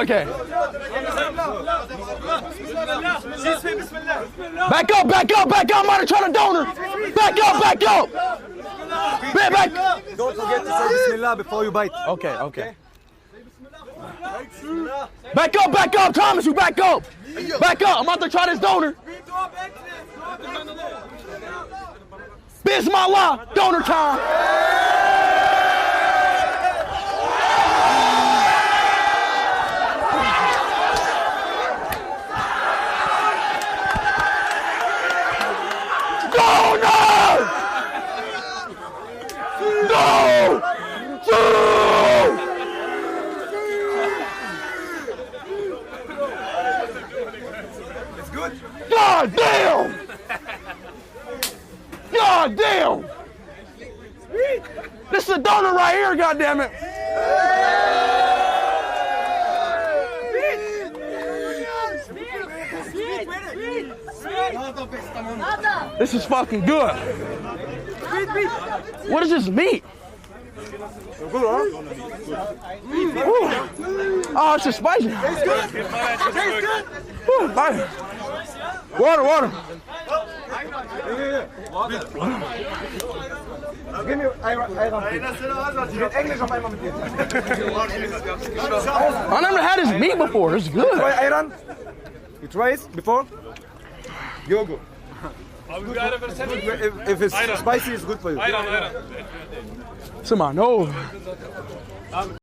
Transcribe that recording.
Okay. Back up. I'm about to try to donor. Back up. Back. Don't forget to say Bismillah before you bite. Okay. Back up. Thomas, you back up. I'm about to try this donor. Bismillah, donor time. No! It's good. God damn! This is a donor right here, goddammit! This is fucking good. What is this meat? Oh, it's just spicy. Tastes good. Water. Give me ayran. Ich will Englisch auf einmal mit dir. I never had this meat before. It's good. Try ayran. You try it before? Yogo. If it's spicy, it's good for you. To my nose.